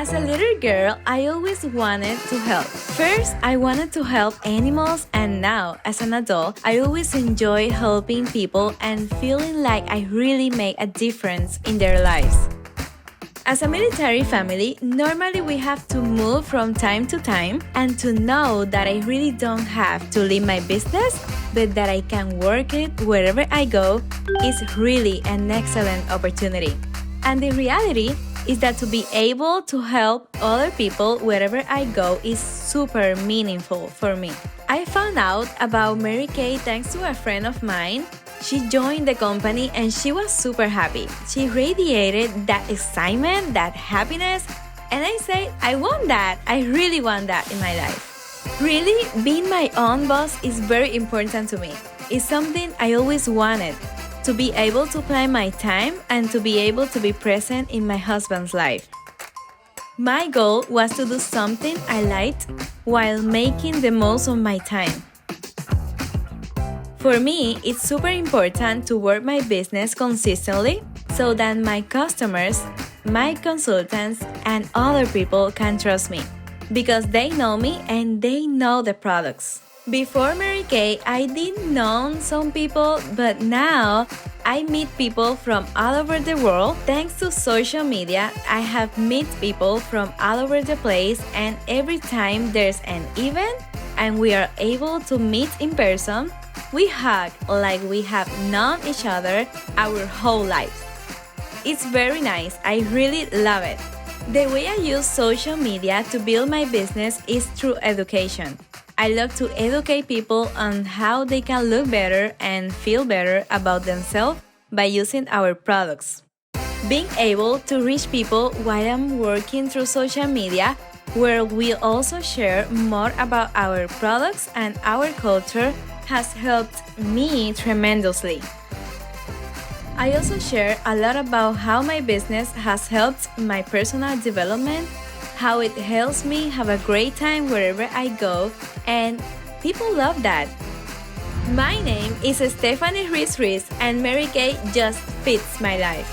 As a little girl, I always wanted to help. First, I wanted to help animals, and now, as an adult, I always enjoy helping people and feeling like I really make a difference in their lives. As a military family, normally we have to move from time to time, and to know that I really don't have to leave my business, but that I can work it wherever I go is really an excellent opportunity. And the reality is that to be able to help other people wherever I go is super meaningful for me. I found out about Mary Kay thanks to a friend of mine. She joined the company and she was super happy. She radiated that excitement, that happiness, and I said, I want that. I really want that in my life. Really, being my own boss is very important to me. It's something I always wanted. To be able to plan my time and to be able to be present in my husband's life. My goal was to do something I liked while making the most of my time. For me, it's super important to work my business consistently so that my customers, my consultants, and other people can trust me because they know me and they know the products. Before Mary Kay, I didn't know some people, but now I meet people from all over the world. Thanks to social media, I have met people from all over the place, and every time there's an event and we are able to meet in person, we hug like we have known each other our whole lives. It's very nice. I really love it. The way I use social media to build my business is through education. I love to educate people on how they can look better and feel better about themselves by using our products. Being able to reach people while I'm working through social media, where we also share more about our products and our culture, has helped me tremendously. I also share a lot about how my business has helped my personal development, how it helps me have a great time wherever I go, and people love that. My name is Estefani Ruiz, and Mary Kay just fits my life.